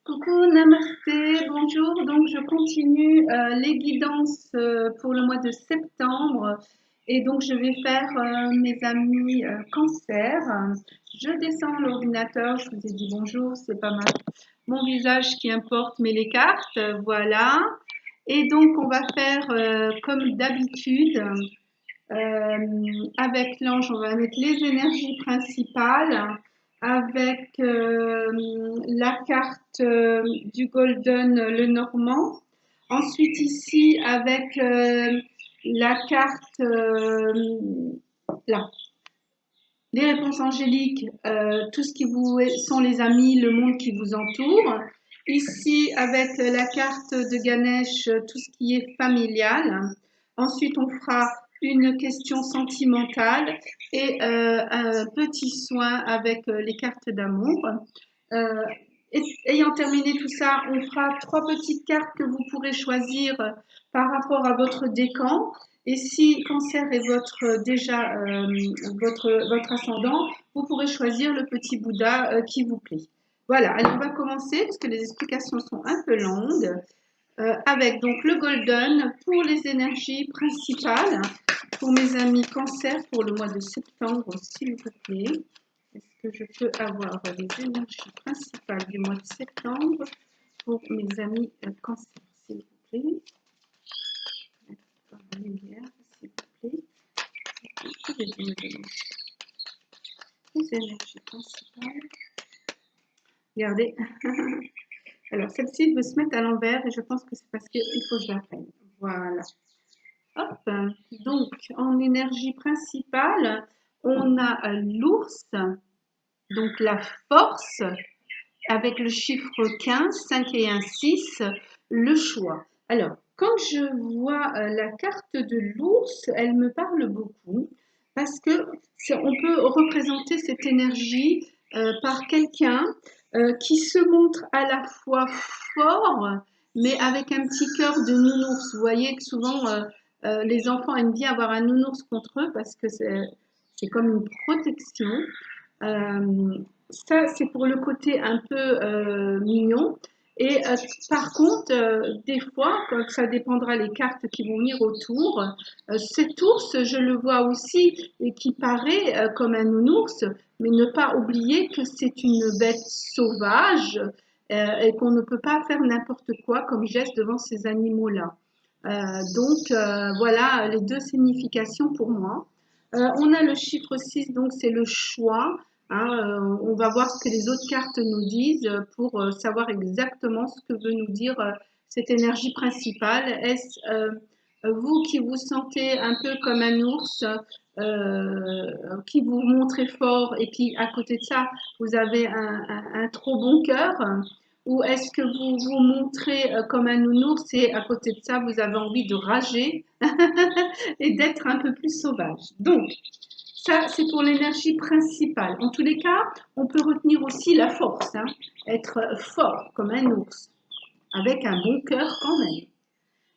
Coucou, namasté, bonjour. Donc, je continue les guidances pour le mois de septembre. Et donc, je vais faire mes amis cancer. Je descends l'ordinateur, je vous ai dit bonjour, c'est pas mal. Mon visage qui importe, mais les cartes, voilà. Et donc, on va faire comme d'habitude. Avec l'ange, on va mettre les énergies principales avec la carte du Golden le Normand. Ensuite ici avec la carte là, les réponses angéliques, tout ce qui vous sont les amis, le monde qui vous entoure. Ici avec la carte de Ganesh, tout ce qui est familial. Ensuite on fera une question sentimentale et un petit soin avec les cartes d'amour. Euh, Ayant terminé tout ça, on fera 3 petites cartes que vous pourrez choisir par rapport à votre décan. Et si cancer est déjà votre ascendant, vous pourrez choisir le petit Bouddha qui vous plaît. Voilà, allez, on va commencer parce que les explications sont un peu longues. Avec donc le Golden pour les énergies principales. Pour mes amis cancer pour le mois de septembre, s'il vous plaît. Est-ce que je peux avoir les énergies principales du mois de septembre pour mes amis cancer, s'il vous plaît? La lumière, s'il vous plaît. Pouvez-vous me donner les énergies principales? Regardez. Alors, celle-ci veut se mettre à l'envers et je pense que c'est parce qu'il faut que je la prenne. Voilà. Hop. Donc, en énergie principale, on a l'ours, donc la force, avec le chiffre 15, 5 et 1, 6, le choix. Alors, quand je vois la carte de l'ours, elle me parle beaucoup parce que on peut représenter cette énergie par quelqu'un qui se montre à la fois fort, mais avec un petit cœur de nounours. Vous voyez que souvent, les enfants aiment bien avoir un nounours contre eux parce que c'est comme une protection. Euh, Ça, c'est pour le côté un peu mignon. Et par contre, des fois, quand ça dépendra les cartes qui vont venir autour, cet ours, je le vois aussi et qui paraît comme un nounours, mais ne pas oublier que c'est une bête sauvage et qu'on ne peut pas faire n'importe quoi comme geste devant ces animaux-là. Voilà les deux significations pour moi. On a le chiffre 6, donc c'est le choix. Hein, on va voir ce que les autres cartes nous disent pour savoir exactement ce que veut nous dire cette énergie principale. Est-ce vous qui vous sentez un peu comme un ours, qui vous montrez fort et puis à côté de ça, vous avez un trop bon cœur? Ou est-ce que vous vous montrez comme un nounours et à côté de ça, vous avez envie de rager et d'être un peu plus sauvage? Donc, ça, c'est pour l'énergie principale. En tous les cas, on peut retenir aussi la force, hein, être fort comme un ours, avec un bon cœur quand même.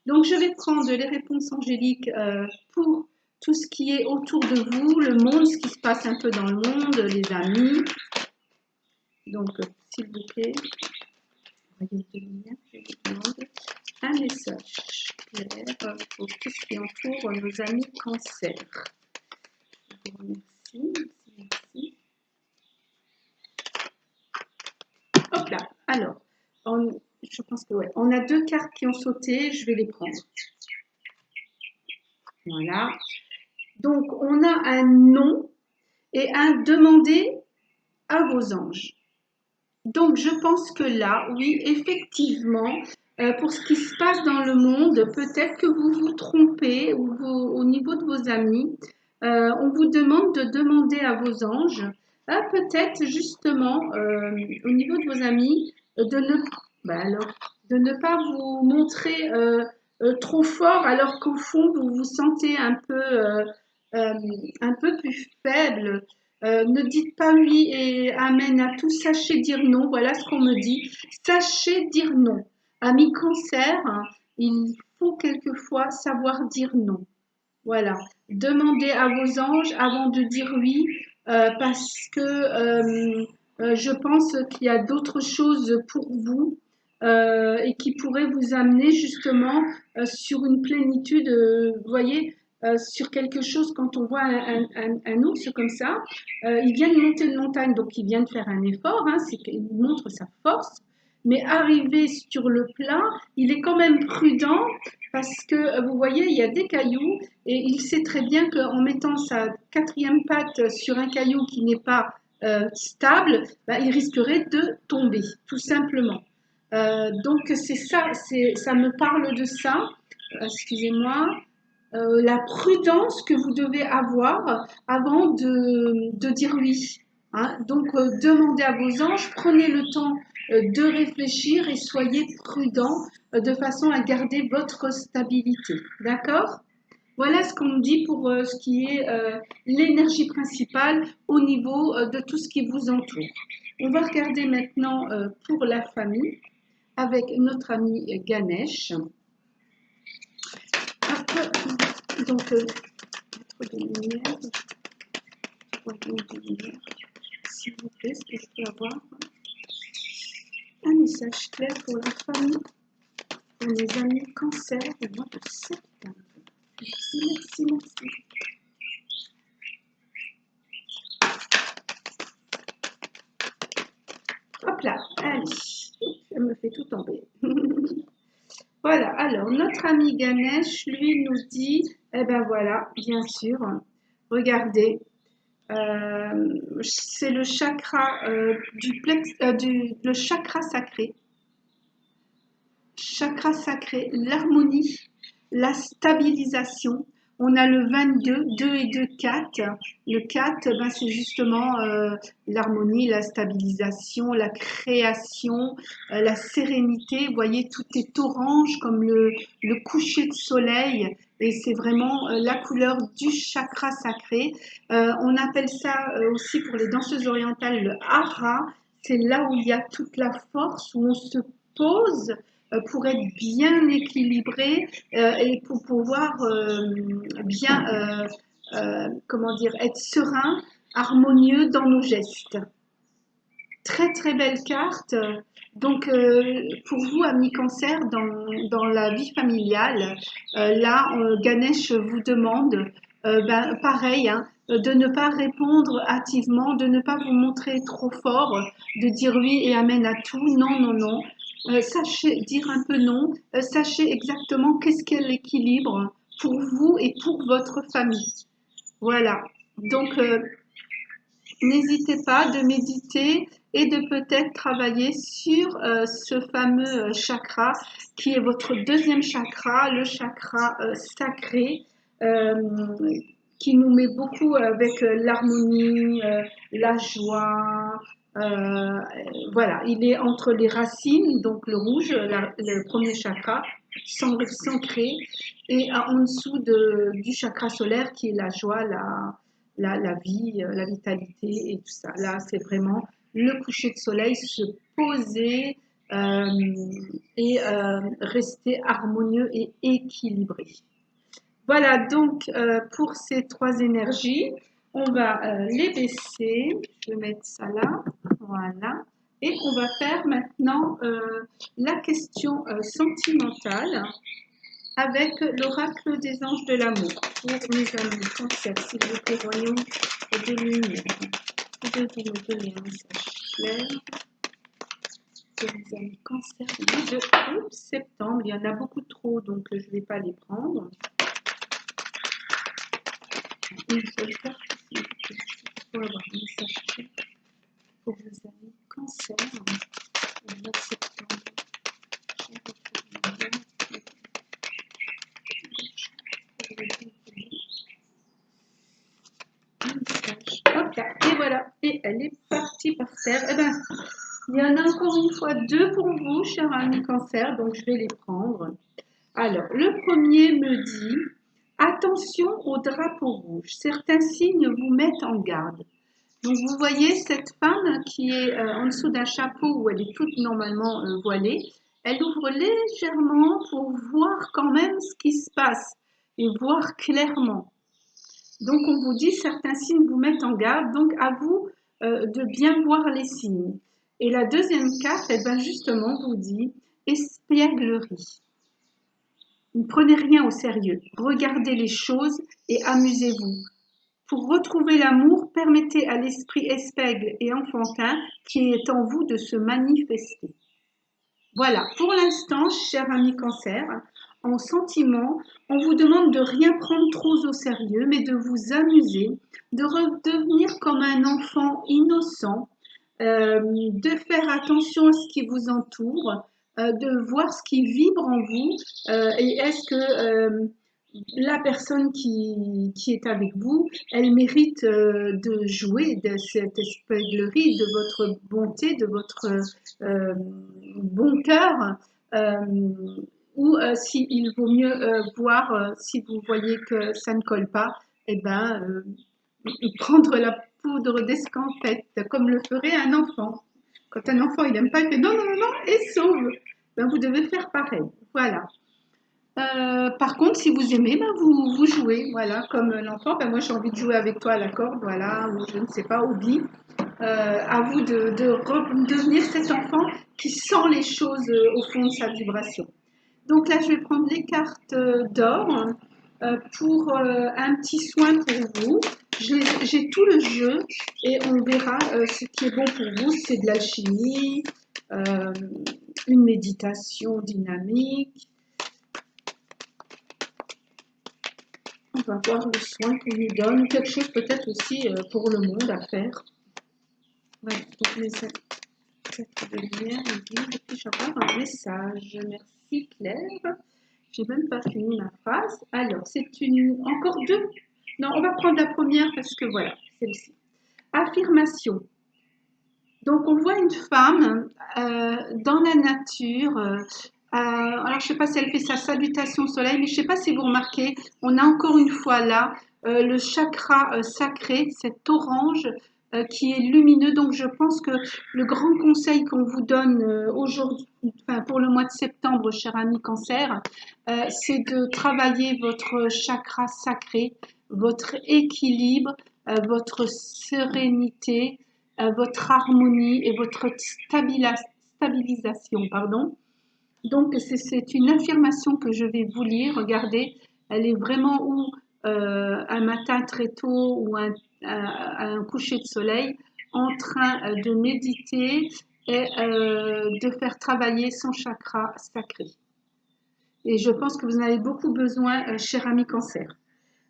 Donc, je vais prendre les réponses angéliques pour tout ce qui est autour de vous, le monde, ce qui se passe un peu dans le monde, les amis. Donc, s'il vous plaît, je vous demande un message clair pour tout ce qui entoure nos amis cancer. Je vous remercie. Merci. Hop là. Alors, je pense que ouais, on a 2 cartes qui ont sauté. Je vais les prendre. Voilà. Donc, on a un non et un demander à vos anges. Donc, je pense que là, oui, effectivement, pour ce qui se passe dans le monde, peut-être que vous vous trompez au niveau de vos amis. On vous demande de demander à vos anges, peut-être justement, au niveau de vos amis, de ne pas vous montrer trop fort alors qu'au fond, vous vous sentez un peu plus faible. Ne dites pas oui et amen à tout, sachez dire non. Voilà ce qu'on me dit. Sachez dire non. Ami cancer, il faut quelquefois savoir dire non. Voilà. Demandez à vos anges avant de dire oui, parce que Je pense qu'il y a d'autres choses pour vous et qui pourraient vous amener justement sur une plénitude, vous voyez, sur quelque chose quand on voit un ours comme ça, il vient de monter une montagne, donc il vient de faire un effort, hein, il montre sa force, mais arrivé sur le plat, il est quand même prudent parce que vous voyez, il y a des cailloux et il sait très bien qu'en mettant sa quatrième patte sur un caillou qui n'est pas stable, bah, il risquerait de tomber, tout simplement. Donc c'est ça, ça me parle de ça. Excusez-moi. La prudence que vous devez avoir avant de dire oui. Hein. Donc demandez à vos anges, prenez le temps de réfléchir et soyez prudent de façon à garder votre stabilité. D'accord? Voilà ce qu'on me dit pour ce qui est l'énergie principale au niveau de tout ce qui vous entoure. On va regarder maintenant pour la famille avec notre ami Ganesh. Hop, donc, mettre de lumière. Voyons de lumière. S'il vous plaît, est-ce que je peux avoir un message clair pour la famille, pour mes amis cancer au mois de septembre? Merci, merci, merci. Hop là, allez, elle me fait tout tomber. Voilà, alors notre ami Ganesh, lui, nous dit, eh ben voilà, bien sûr, regardez, c'est le chakra le chakra sacré, l'harmonie, la stabilisation. On a le 22, 2 et 2, 4. Le 4, ben, c'est justement l'harmonie, la stabilisation, la création, la sérénité. Vous voyez, tout est orange comme le coucher de soleil. Et c'est vraiment la couleur du chakra sacré. On appelle ça aussi pour les danseuses orientales le hara. C'est là où il y a toute la force, où on se pose pour être bien équilibré et pour pouvoir bien, comment dire, être serein, harmonieux dans nos gestes. Très très belle carte. Donc pour vous, amis cancer, dans la vie familiale, là, Ganesh vous demande, ben, pareil, hein, de ne pas répondre hâtivement, de ne pas vous montrer trop fort, de dire oui et amen à tout. Non, non, non. Sachez dire un peu non. Sachez exactement qu'est-ce qu'est l'équilibre pour vous et pour votre famille. Voilà. Donc, n'hésitez pas de méditer et de peut-être travailler sur ce fameux chakra qui est votre deuxième chakra, le chakra sacré, euh, qui nous met beaucoup avec l'harmonie, la joie. Voilà, il est entre les racines, donc le rouge, le premier chakra, s'ancrer, et en dessous du chakra solaire qui est la joie, la vie, la vitalité et tout ça. Là, c'est vraiment le coucher de soleil, se poser et rester harmonieux et équilibré. Voilà donc pour ces trois énergies, on va les baisser. Je vais mettre ça là, voilà. Et on va faire maintenant la question sentimentale avec l'oracle des anges de l'amour. Pour mes amis cancer, s'il vous plaît, voyons de lumière. Pouvez-vous me donner un message clair pour mes amis cancer du 2 septembre? Il y en a beaucoup trop, donc je ne vais pas les prendre. Une seule carte, s'il vous plaît, pour avoir un message clair pour mes amis cancer au mois de septembre. Hop là, et voilà, et elle est partie par terre. Eh ben, il y en a encore une fois deux pour vous, chers amis cancer, donc je vais les prendre. Alors, le premier me dit, attention au drapeau rouge, certains signes vous mettent en garde. Donc, vous voyez cette femme qui est en dessous d'un chapeau où elle est toute normalement voilée, elle ouvre légèrement pour voir quand même ce qui se passe et voir clairement. Donc, on vous dit certains signes vous mettent en garde. Donc, à vous de bien voir les signes. Et la deuxième carte, eh ben justement, vous dit espièglerie. Ne prenez rien au sérieux, regardez les choses et amusez-vous. Pour retrouver l'amour, permettez à l'esprit espiègle et enfantin qui est en vous de se manifester. Voilà, pour l'instant, cher ami Cancer, en sentiment, on vous demande de rien prendre trop au sérieux, mais de vous amuser, de redevenir comme un enfant innocent, de faire attention à ce qui vous entoure, de voir ce qui vibre en vous, et est-ce que la personne qui est avec vous, elle mérite de jouer de cette espièglerie, de votre bonté, de votre bon cœur, ou s'il vaut mieux voir, si vous voyez que ça ne colle pas, eh ben, prendre la poudre d'escampette, comme le ferait un enfant. Quand un enfant il n'aime pas, il fait non, non, non, non, et sauve. Ben, vous devez faire pareil. Voilà. Par contre, si vous aimez, ben vous jouez, voilà, comme l'enfant. Ben moi, j'ai envie de jouer avec toi à la corde, voilà, ou je ne sais pas, au billes. À vous de redevenir cet enfant qui sent les choses au fond de sa vibration. Donc là, je vais prendre les cartes d'or pour un petit soin pour vous. J'ai tout le jeu et on verra ce qui est bon pour vous. C'est de l'alchimie, une méditation dynamique. On va voir le soin qu'on nous donne, quelque chose peut-être aussi pour le monde à faire. Ouais, donc les êtres de lumière, et puis je vais avoir un message. Merci Claire. J'ai même pas fini ma phrase. Alors, c'est encore deux. Non, on va prendre la première parce que voilà, celle-ci. Affirmation. Donc, on voit une femme dans la nature. Alors, je ne sais pas si elle fait sa salutation au soleil, mais je ne sais pas si vous remarquez, on a encore une fois là le chakra sacré, cet orange qui est lumineux. Donc, je pense que le grand conseil qu'on vous donne aujourd'hui, enfin, pour le mois de septembre, cher ami Cancer, c'est de travailler votre chakra sacré, votre équilibre, votre sérénité, votre harmonie et votre stabilisation. Pardon. Donc, c'est une affirmation que je vais vous lire. Regardez, elle est vraiment où un matin très tôt ou un coucher de soleil en train de méditer et de faire travailler son chakra sacré. Et je pense que vous en avez beaucoup besoin, cher ami Cancer.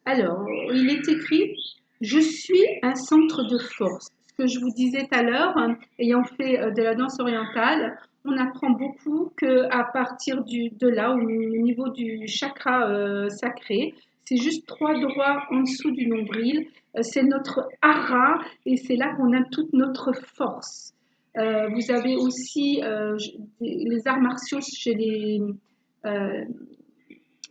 Alors, il est écrit « Je suis un centre de force ». Ce que je vous disais tout à l'heure, ayant fait de la danse orientale, on apprend beaucoup qu'à partir de là, au niveau du chakra sacré, c'est juste 3 doigts en dessous du nombril, c'est notre hara et c'est là qu'on a toute notre force. Vous avez aussi les arts martiaux chez les...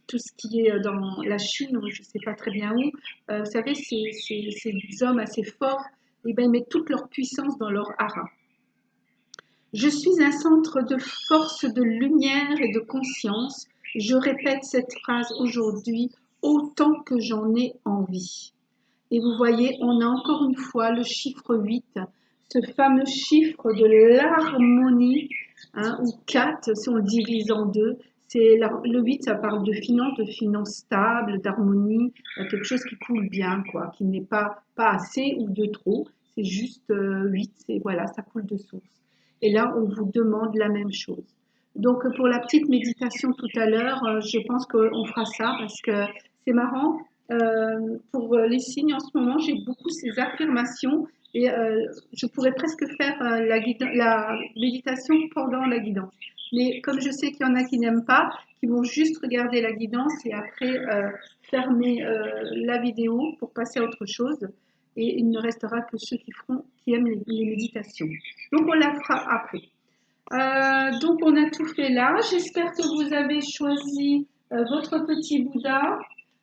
tout ce qui est dans la Chine, je ne sais pas très bien où, vous savez, ces hommes assez forts, eh ben, ils mettent toute leur puissance dans leur hara. Je suis un centre de force, de lumière et de conscience. Je répète cette phrase aujourd'hui autant que j'en ai envie. Et vous voyez, on a encore une fois le chiffre 8, ce fameux chiffre de l'harmonie, hein, ou 4, si on le divise en deux. Le 8, ça parle de finances stables, d'harmonie, quelque chose qui coule bien, quoi, qui n'est pas assez ou de trop. C'est juste 8, voilà, ça coule de source. Et là, on vous demande la même chose. Donc, pour la petite méditation tout à l'heure, je pense qu'on fera ça parce que c'est marrant. Pour les signes en ce moment, j'ai beaucoup ces affirmations et je pourrais presque faire la méditation pendant la guidance. Mais comme je sais qu'il y en a qui n'aiment pas, qui vont juste regarder la guidance et après fermer la vidéo pour passer à autre chose. Et il ne restera que ceux qui aiment les méditations. Donc on la fera après. Donc on a tout fait là. J'espère que vous avez choisi votre petit Bouddha.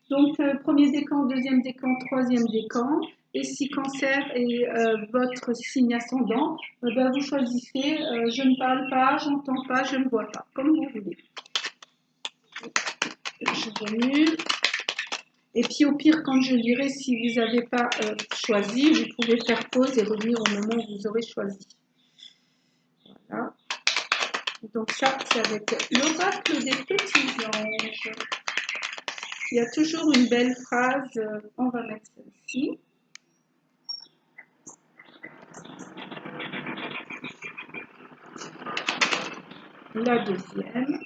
Donc premier décan, deuxième décan, troisième décan. Et si Cancer est votre signe ascendant, ben, vous choisissez je ne parle pas, j'entends pas, je ne vois pas, comme vous voulez. Je remue. Et puis au pire, quand je lirai, si vous n'avez pas choisi, vous pouvez faire pause et revenir au moment où vous aurez choisi. Voilà. Donc ça, c'est avec l'oracle des petits anges. Il y a toujours une belle phrase, on va mettre celle-ci. La deuxième.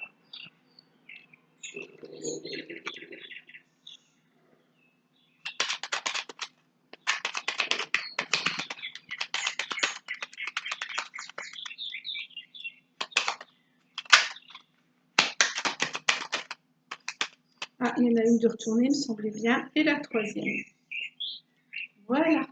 Ah, il y en a une de retournée, il me semblait bien. Et la troisième. Voilà.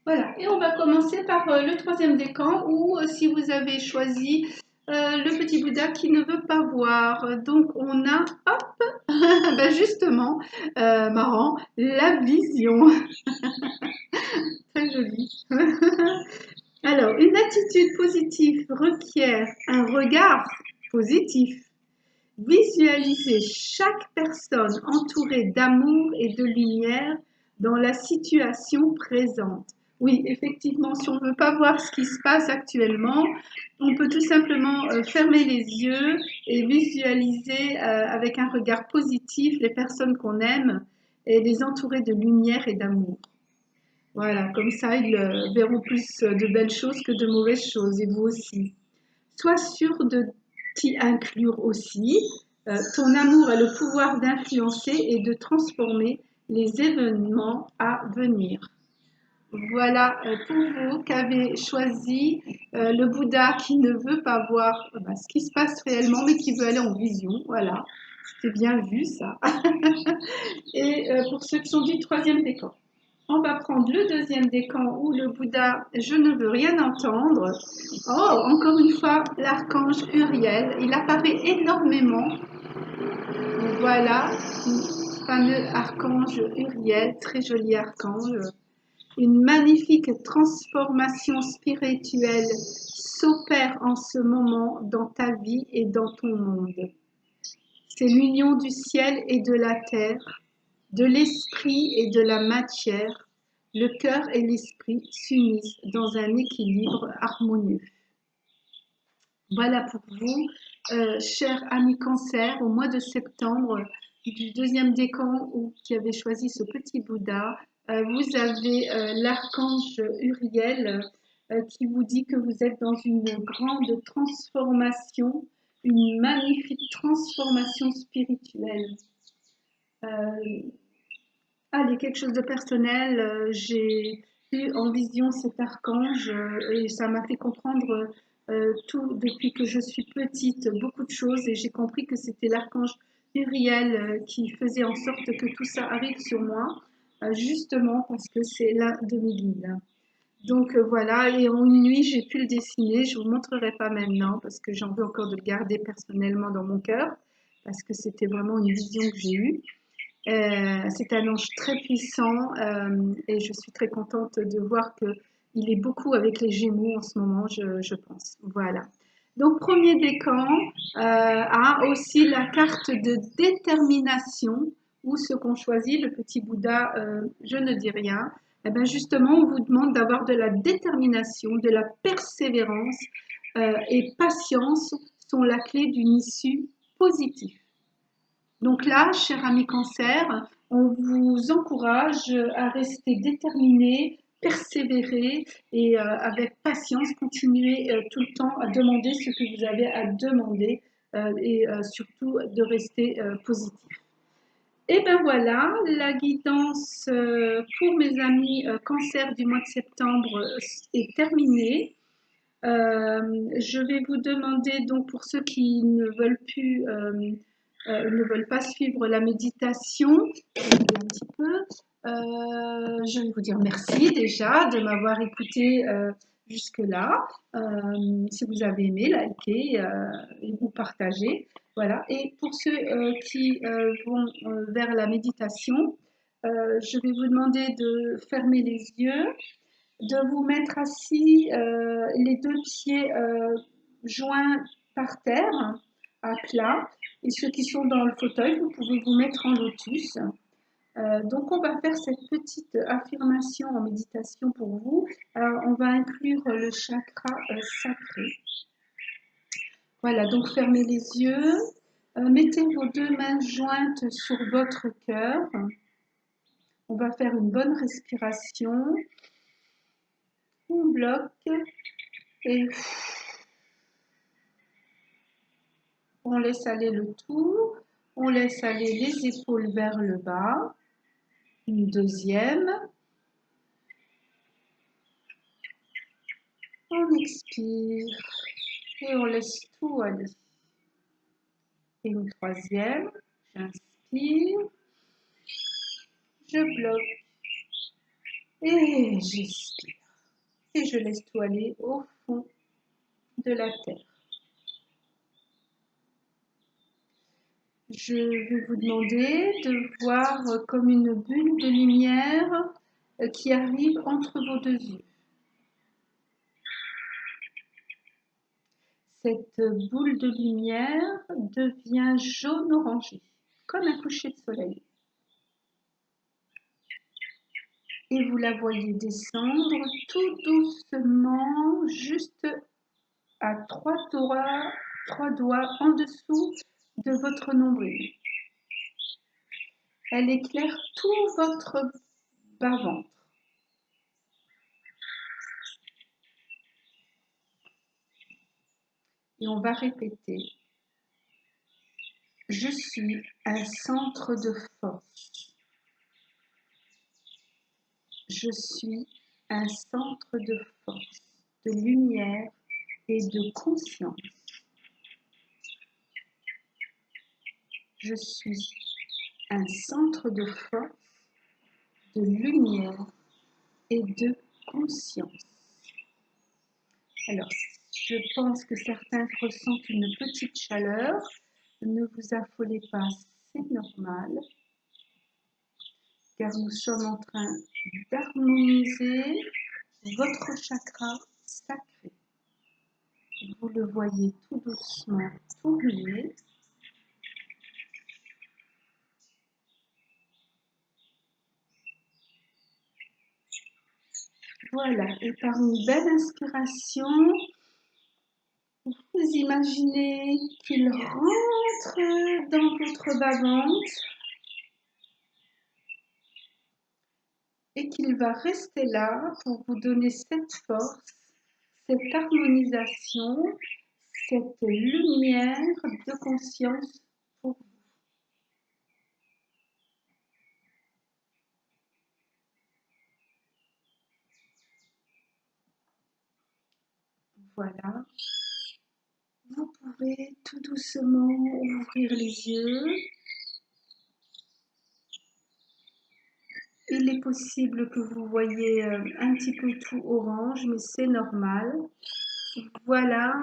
Voilà. Et on va commencer par le troisième décan où si vous avez choisi le petit Bouddha qui ne veut pas voir. Donc on a, hop, ben justement, marrant, la vision. Très joli. Alors, une attitude positive requiert un regard positif. Visualisez chaque personne entourée d'amour et de lumière dans la situation présente. Oui, effectivement, si on ne veut pas voir ce qui se passe actuellement, on peut tout simplement fermer les yeux et visualiser avec un regard positif les personnes qu'on aime et les entourer de lumière et d'amour. Voilà, comme ça, ils verront plus de belles choses que de mauvaises choses, et vous aussi. Sois sûr de t'y inclure aussi. Ton amour a le pouvoir d'influencer et de transformer les événements à venir. Voilà pour vous qui avez choisi le Bouddha qui ne veut pas voir ce qui se passe réellement, mais qui veut aller en vision. Voilà, c'était bien vu ça. Et pour ceux qui sont du troisième décan. On va prendre le deuxième décan où le Bouddha, je ne veux rien entendre. Oh, encore une fois, l'archange Uriel. Il apparaît énormément. Voilà, le fameux archange Uriel, très joli archange. Une magnifique transformation spirituelle s'opère en ce moment dans ta vie et dans ton monde. C'est l'union du ciel et de la terre, de l'esprit et de la matière. Le cœur et l'esprit s'unissent dans un équilibre harmonieux. Voilà pour vous, chers amis Cancer, au mois de septembre du deuxième décan qui avait choisi ce petit Bouddha, vous avez l'archange Uriel qui vous dit que vous êtes dans une grande transformation, une magnifique transformation spirituelle. Allez, quelque chose de personnel. J'ai eu en vision cet archange et ça m'a fait comprendre tout depuis que je suis petite, beaucoup de choses et j'ai compris que c'était l'archange Uriel qui faisait en sorte que tout ça arrive sur moi, justement parce que c'est l'un de mes guides. Donc voilà, et en une nuit, j'ai pu le dessiner. Je ne vous montrerai pas maintenant parce que j'ai envie encore de le garder personnellement dans mon cœur parce que c'était vraiment une vision que j'ai eue. C'est un ange très puissant et je suis très contente de voir qu'il est beaucoup avec les Gémeaux en ce moment, je pense. Voilà. Donc, premier décan a aussi la carte de détermination ou ce qu'on choisit, le petit Bouddha, je ne dis rien. Eh bien, justement, on vous demande d'avoir de la détermination, de la persévérance et patience sont la clé d'une issue positive. Donc là, cher ami Cancer, on vous encourage à rester déterminé, persévérer et avec patience, continuer tout le temps à demander ce que vous avez à demander et surtout de rester positif. Et ben voilà, la guidance pour mes amis Cancer du mois de septembre est terminée. Je vais vous demander donc pour ceux qui ne veulent plus ne veulent pas suivre la méditation, un petit peu. Je vais vous dire merci déjà de m'avoir écouté jusque-là. Si vous avez aimé, likez et vous partagez. Voilà. Et pour ceux qui vont vers la méditation, je vais vous demander de fermer les yeux, de vous mettre assis, les deux pieds joints par terre, à plat, Et ceux qui sont dans le fauteuil, vous pouvez vous mettre en lotus. Donc, on va faire cette petite affirmation en méditation pour vous. Alors, on va inclure le chakra sacré. Voilà, donc fermez les yeux. Mettez vos deux mains jointes sur votre cœur. On va faire une bonne respiration. On bloque et on laisse aller le tout. On laisse aller les épaules vers le bas. Une deuxième. On expire et on laisse tout aller. Et une troisième. J'inspire. Je bloque et j'expire. Et je laisse tout aller au fond de la terre. Je vais vous demander de voir comme une bulle de lumière qui arrive entre vos deux yeux. Cette boule de lumière devient jaune-orangé, comme un coucher de soleil. Et vous la voyez descendre tout doucement, juste à trois doigts en dessous de votre nombril. Elle éclaire tout votre bas-ventre. Et on va répéter. Je suis un centre de force. Je suis un centre de force, de lumière et de conscience. Je suis un centre de force, de lumière et de conscience. Alors, je pense que certains ressentent une petite chaleur. Ne vous affolez pas, c'est normal, car nous sommes en train d'harmoniser votre chakra sacré. Vous le voyez tout doucement tourner. Voilà, et par une belle inspiration, vous imaginez qu'il rentre dans votre bas-ventre et qu'il va rester là pour vous donner cette force, cette harmonisation, cette lumière de conscience pour vous. Voilà. Vous pouvez tout doucement ouvrir les yeux. Il est possible que vous voyez un petit peu tout orange, mais c'est normal. Voilà,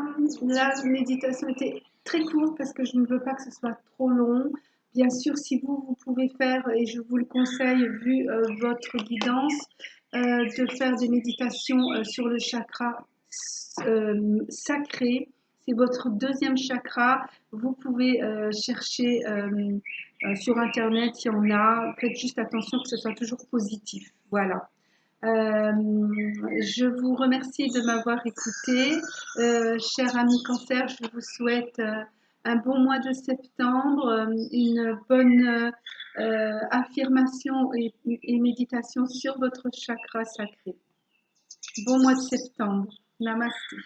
la méditation était très courte parce que je ne veux pas que ce soit trop long. Bien sûr, si vous pouvez faire, et je vous le conseille vu votre guidance, de faire des méditations sur le chakra sacré. C'est votre deuxième chakra. Vous pouvez chercher sur Internet, il y en a. Faites juste attention que ce soit toujours positif. Voilà. Je vous remercie de m'avoir écouté. Cher ami Cancer, je vous souhaite un bon mois de septembre, une bonne affirmation et méditation sur votre chakra sacré. Bon mois de septembre. Namasté.